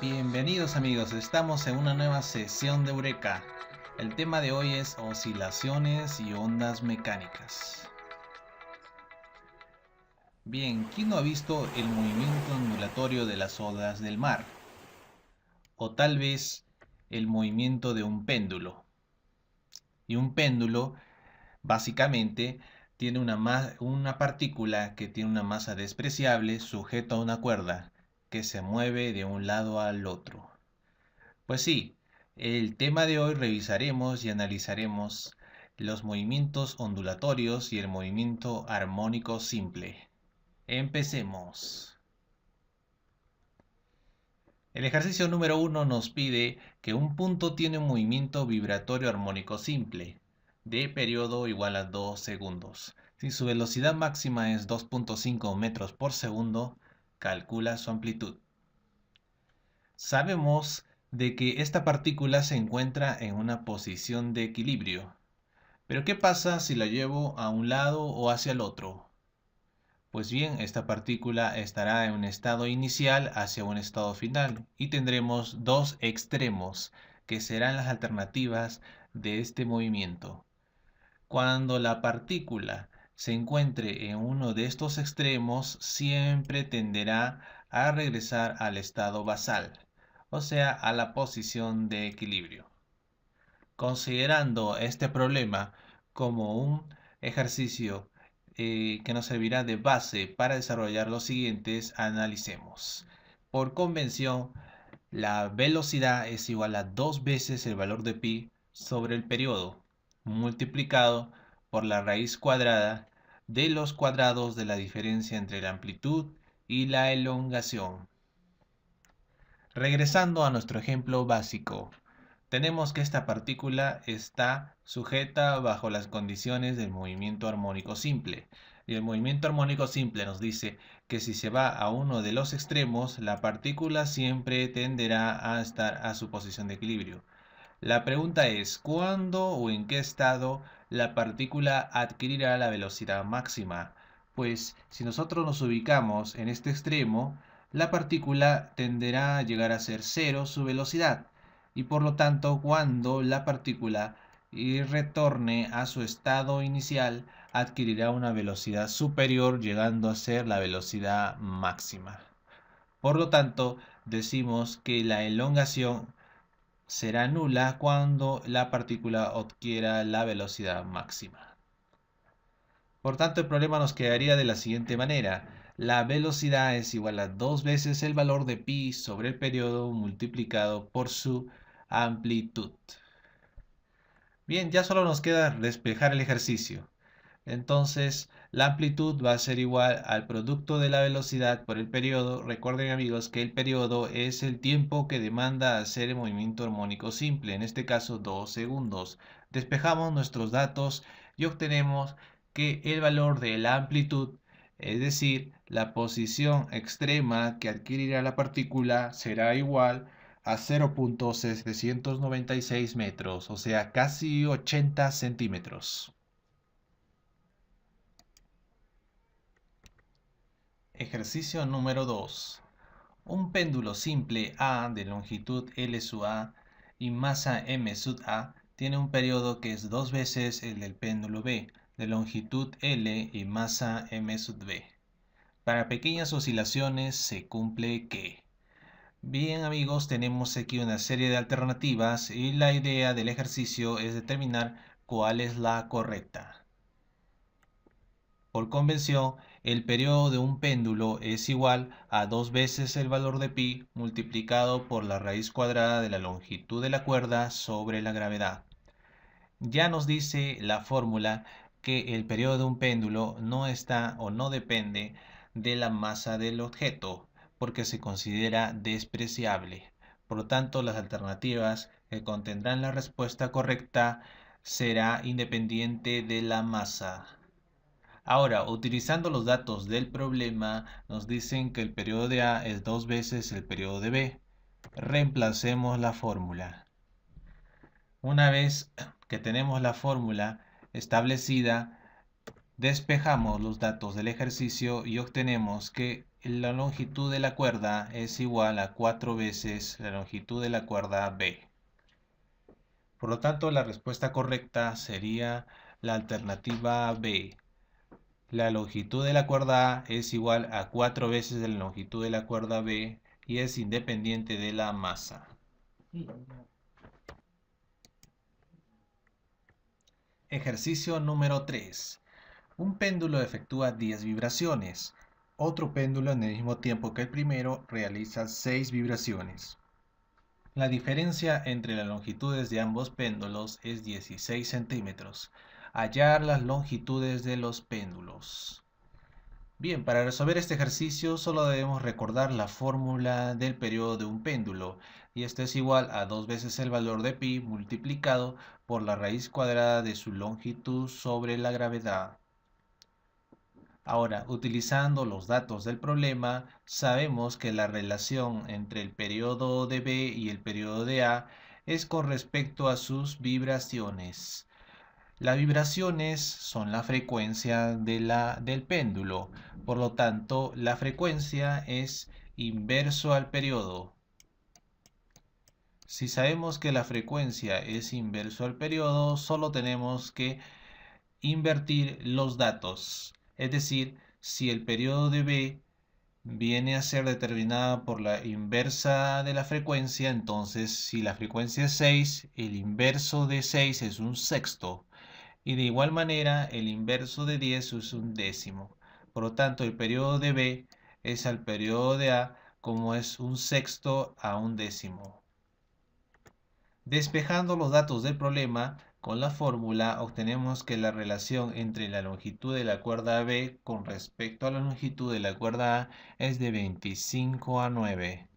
Bienvenidos amigos, estamos en una nueva sesión de Eureka. El tema de hoy es oscilaciones y ondas mecánicas. Bien, ¿quién no ha visto el movimiento ondulatorio de las olas del mar? O tal vez el movimiento de un péndulo. Y un péndulo básicamente tiene una partícula que tiene una masa despreciable sujeto a una cuerda que se mueve de un lado al otro. Pues sí, el tema de hoy revisaremos y analizaremos los movimientos ondulatorios y el movimiento armónico simple. Empecemos. El ejercicio número 1 nos pide que un punto tiene un movimiento vibratorio armónico simple de periodo igual a 2 segundos. Si su velocidad máxima es 2.5 metros por segundo, calcula su amplitud. Sabemos de que esta partícula se encuentra en una posición de equilibrio. Pero ¿qué pasa si la llevo a un lado o hacia el otro? Pues bien, esta partícula estará en un estado inicial hacia un estado final y tendremos dos extremos que serán las alternativas de este movimiento. Cuando la partícula se encuentre en uno de estos extremos, siempre tenderá a regresar al estado basal, o sea, a la posición de equilibrio. Considerando este problema como un ejercicio que nos servirá de base para desarrollar los siguientes, analicemos. Por convención, la velocidad es igual a 2 veces el valor de pi sobre el periodo, multiplicado por la raíz cuadrada de los cuadrados de la diferencia entre la amplitud y la elongación. Regresando a nuestro ejemplo básico, tenemos que esta partícula está sujeta bajo las condiciones del movimiento armónico simple. Y el movimiento armónico simple nos dice que si se va a uno de los extremos, la partícula siempre tenderá a estar a su posición de equilibrio. La pregunta es, ¿cuándo o en qué estado la partícula adquirirá la velocidad máxima? Pues si nosotros nos ubicamos en este extremo, la partícula tenderá a llegar a ser cero su velocidad y por lo tanto cuando la partícula retorne a su estado inicial adquirirá una velocidad superior llegando a ser la velocidad máxima. Por lo tanto, decimos que la elongación será nula cuando la partícula adquiera la velocidad máxima. Por tanto, el problema nos quedaría de la siguiente manera. La velocidad es igual a 2 veces el valor de pi sobre el periodo multiplicado por su amplitud. Bien, ya solo nos queda despejar el ejercicio. Entonces, la amplitud va a ser igual al producto de la velocidad por el periodo. Recuerden amigos que el periodo es el tiempo que demanda hacer el movimiento armónico simple, en este caso 2 segundos. Despejamos nuestros datos y obtenemos que el valor de la amplitud, es decir, la posición extrema que adquirirá la partícula, será igual a 0.796 metros, o sea, casi 80 centímetros. Ejercicio número 2. Un péndulo simple A de longitud L sub A y masa M sub A tiene un periodo que es 2 veces el del péndulo B de longitud L y masa M sub B. Para pequeñas oscilaciones se cumple que. Bien amigos, tenemos aquí una serie de alternativas y la idea del ejercicio es determinar cuál es la correcta. Por convención, el periodo de un péndulo es igual a 2 veces el valor de pi multiplicado por la raíz cuadrada de la longitud de la cuerda sobre la gravedad. Ya nos dice la fórmula que el periodo de un péndulo no está o no depende de la masa del objeto, porque se considera despreciable. Por lo tanto, las alternativas que contendrán la respuesta correcta será independiente de la masa. Ahora, utilizando los datos del problema, nos dicen que el periodo de A es 2 veces el periodo de B. Reemplacemos la fórmula. Una vez que tenemos la fórmula establecida, despejamos los datos del ejercicio y obtenemos que la longitud de la cuerda es igual a 4 veces la longitud de la cuerda B. Por lo tanto, la respuesta correcta sería la alternativa B. La longitud de la cuerda A es igual a 4 veces la longitud de la cuerda B y es independiente de la masa. Ejercicio número 3. Un péndulo efectúa 10 vibraciones. Otro péndulo en el mismo tiempo que el primero realiza 6 vibraciones. La diferencia entre las longitudes de ambos péndulos es 16 centímetros. Hallar las longitudes de los péndulos. Bien, para resolver este ejercicio solo debemos recordar la fórmula del periodo de un péndulo, y esto es igual a 2 veces el valor de pi multiplicado por la raíz cuadrada de su longitud sobre la gravedad. Ahora, utilizando los datos del problema, sabemos que la relación entre el periodo de B y el periodo de A es con respecto a sus vibraciones. Las vibraciones son la frecuencia del péndulo, por lo tanto, la frecuencia es inverso al periodo. Si sabemos que la frecuencia es inverso al periodo, solo tenemos que invertir los datos. Es decir, si el periodo de B viene a ser determinada por la inversa de la frecuencia, entonces si la frecuencia es 6, el inverso de 6 es un sexto. Y de igual manera, el inverso de 10 es un décimo. Por lo tanto, el periodo de B es al periodo de A como es un sexto a un décimo. Despejando los datos del problema, con la fórmula obtenemos que la relación entre la longitud de la cuerda B con respecto a la longitud de la cuerda A es de 25/9.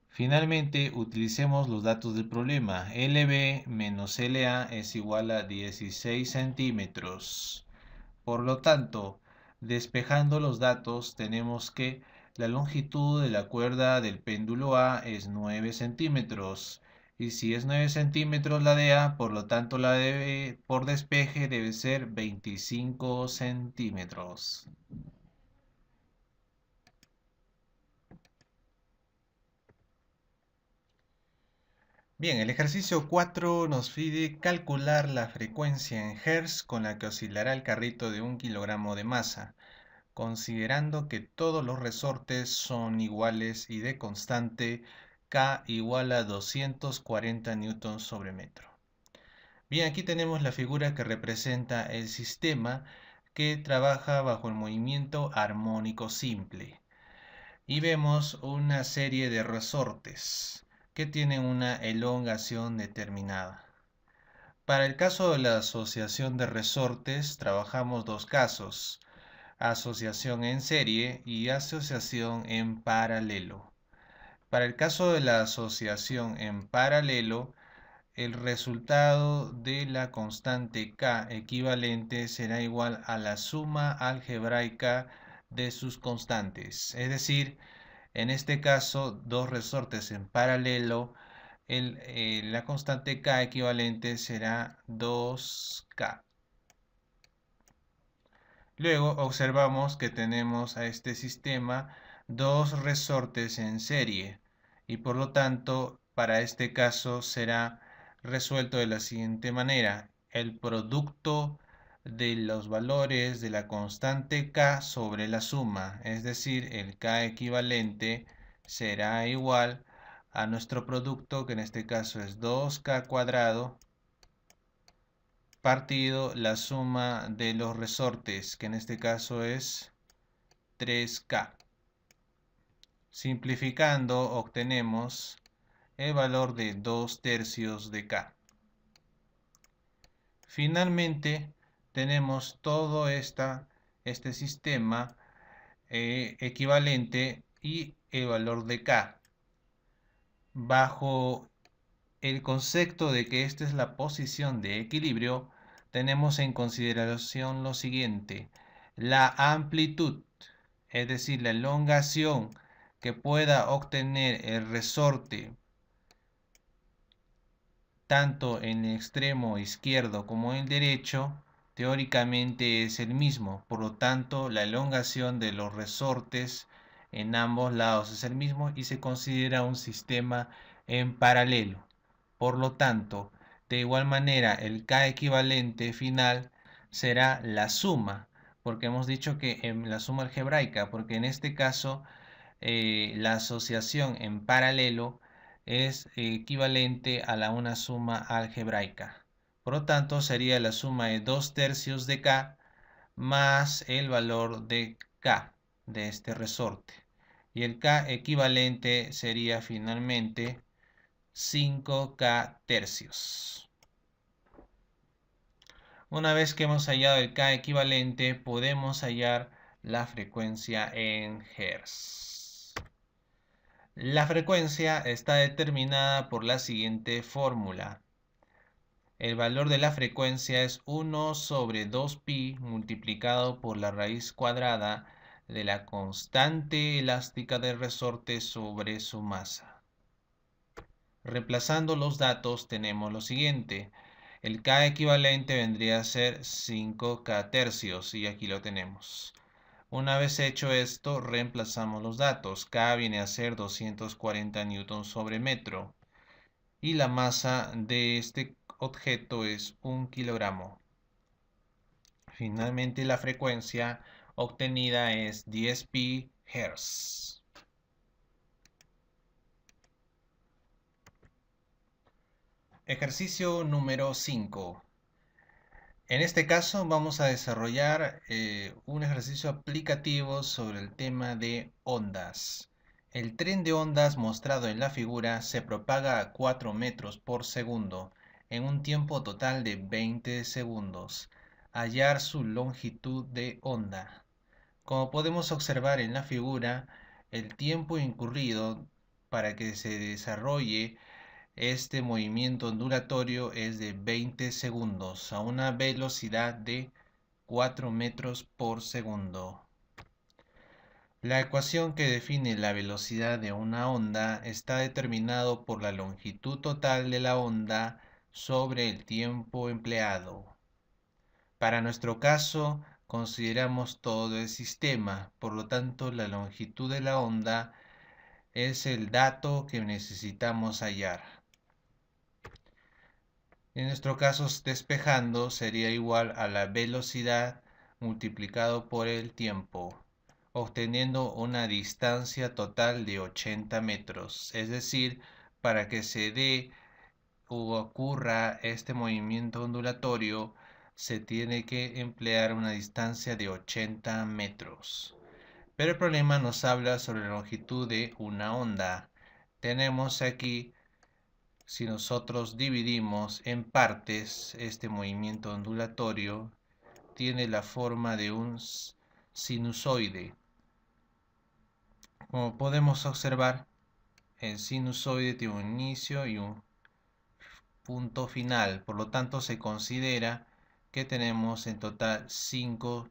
Finalmente, utilicemos los datos del problema. LB menos LA es igual a 16 centímetros. Por lo tanto, despejando los datos, tenemos que la longitud de la cuerda del péndulo A es 9 centímetros. Y si es 9 centímetros la de A, por lo tanto la de B por despeje debe ser 25 centímetros. Bien, el ejercicio 4 nos pide calcular la frecuencia en Hz con la que oscilará el carrito de 1 kilogramo de masa, considerando que todos los resortes son iguales y de constante K igual a 240 newtons sobre metro. Bien, aquí tenemos la figura que representa el sistema que trabaja bajo el movimiento armónico simple. Y vemos una serie de resortes que tienen una elongación determinada. Para el caso de la asociación de resortes, trabajamos dos casos: asociación en serie y asociación en paralelo. Para el caso de la asociación en paralelo, el resultado de la constante K equivalente será igual a la suma algebraica de sus constantes. Es decir, en este caso, dos resortes en paralelo, la constante K equivalente será 2K. Luego observamos que tenemos a este sistema dos resortes en serie y por lo tanto para este caso será resuelto de la siguiente manera: el producto de los valores de la constante K sobre la suma, es decir, el K equivalente será igual a nuestro producto, que en este caso es 2K cuadrado, partido la suma de los resortes, que en este caso es 3K. Simplificando obtenemos el valor de 2/3 de K. Finalmente tenemos todo este sistema equivalente y el valor de K. Bajo el concepto de que esta es la posición de equilibrio, tenemos en consideración lo siguiente: la amplitud, es decir, la elongación que pueda obtener el resorte tanto en el extremo izquierdo como en el derecho, teóricamente es el mismo, por lo tanto la elongación de los resortes en ambos lados es el mismo y se considera un sistema en paralelo. Por lo tanto, de igual manera el K equivalente final será la suma, porque hemos dicho que en la suma algebraica, porque en este caso la asociación en paralelo es equivalente a una suma algebraica. Por lo tanto, sería la suma de 2/3 de K más el valor de K de este resorte. Y el K equivalente sería finalmente 5K tercios. Una vez que hemos hallado el K equivalente, podemos hallar la frecuencia en Hz. La frecuencia está determinada por la siguiente fórmula. El valor de la frecuencia es 1 sobre 2pi multiplicado por la raíz cuadrada de la constante elástica del resorte sobre su masa. Reemplazando los datos tenemos lo siguiente. El K equivalente vendría a ser 5K tercios y aquí lo tenemos. Una vez hecho esto, reemplazamos los datos. K viene a ser 240 newtons sobre metro y la masa de este objeto es 1 kilogramo. Finalmente la frecuencia obtenida es 10pi Hz. Ejercicio número 5. En este caso vamos a desarrollar un ejercicio aplicativo sobre el tema de ondas. El tren de ondas mostrado en la figura se propaga a 4 metros por segundo en un tiempo total de 20 segundos. Hallar su longitud de onda. Como podemos observar en la figura, el tiempo incurrido para que se desarrolle este movimiento ondulatorio es de 20 segundos a una velocidad de 4 metros por segundo. La ecuación que define la velocidad de una onda está determinado por la longitud total de la onda sobre el tiempo empleado. Para nuestro caso, consideramos todo el sistema, por lo tanto la longitud de la onda es el dato que necesitamos hallar. En nuestro caso, despejando sería igual a la velocidad multiplicado por el tiempo, obteniendo una distancia total de 80 metros. Es decir, para que se dé o ocurra este movimiento ondulatorio, se tiene que emplear una distancia de 80 metros. Pero el problema nos habla sobre la longitud de una onda. Tenemos aquí, si nosotros dividimos en partes este movimiento ondulatorio, tiene la forma de un sinusoide. Como podemos observar, el sinusoide tiene un inicio y un punto final. Por lo tanto, se considera que tenemos en total 5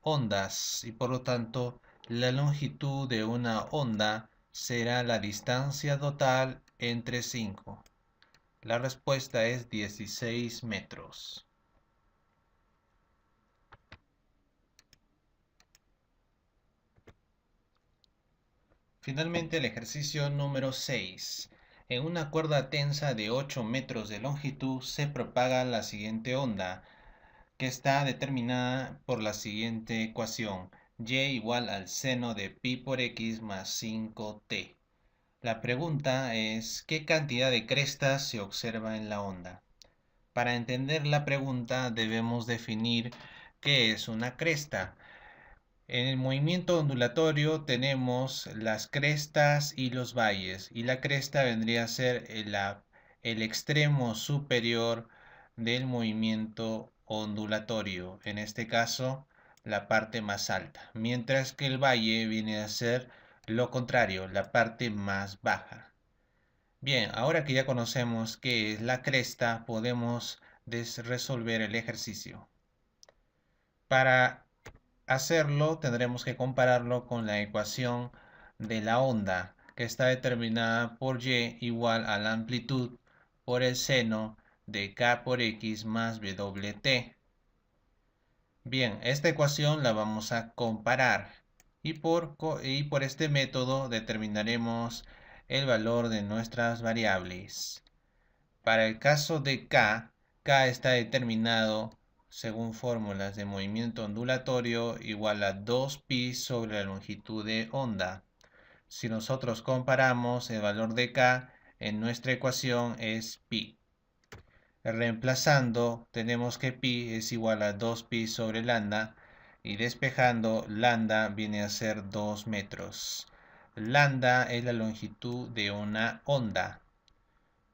ondas y por lo tanto la longitud de una onda será la distancia total entre 5. La respuesta es 16 metros. Finalmente el ejercicio número 6. En una cuerda tensa de 8 metros de longitud se propaga la siguiente onda, que está determinada por la siguiente ecuación: y igual al seno de pi por x más 5t. La pregunta es, ¿qué cantidad de crestas se observa en la onda? Para entender la pregunta debemos definir qué es una cresta. En el movimiento ondulatorio tenemos las crestas y los valles, y la cresta vendría a ser el extremo superior del movimiento ondulatorio, en este caso la parte más alta, mientras que el valle viene a ser lo contrario, la parte más baja. Bien, ahora que ya conocemos qué es la cresta, podemos resolver el ejercicio. Para hacerlo, tendremos que compararlo con la ecuación de la onda, que está determinada por y igual a la amplitud por el seno de k por x más wt. Bien, esta ecuación la vamos a comparar y por este método determinaremos el valor de nuestras variables. Para el caso de K está determinado según fórmulas de movimiento ondulatorio igual a 2pi sobre la longitud de onda. Si nosotros comparamos el valor de K en nuestra ecuación es pi. Reemplazando tenemos que pi es igual a 2pi sobre lambda y despejando lambda viene a ser 2 metros. Lambda es la longitud de una onda.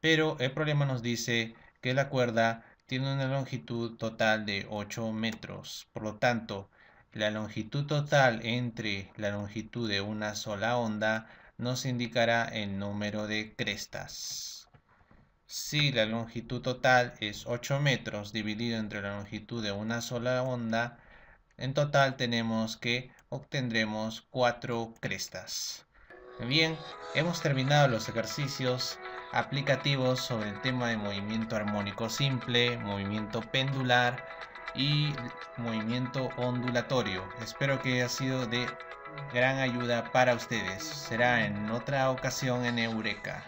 Pero el problema nos dice que la cuerda tiene una longitud total de 8 metros. Por lo tanto, la longitud total entre la longitud de una sola onda nos indicará el número de crestas. Si la longitud total es 8 metros dividido entre la longitud de una sola onda, en total tenemos que obtendremos 4 crestas. Bien, hemos terminado los ejercicios aplicativos sobre el tema de movimiento armónico simple, movimiento pendular y movimiento ondulatorio. Espero que haya sido de gran ayuda para ustedes. Será en otra ocasión en Eureka.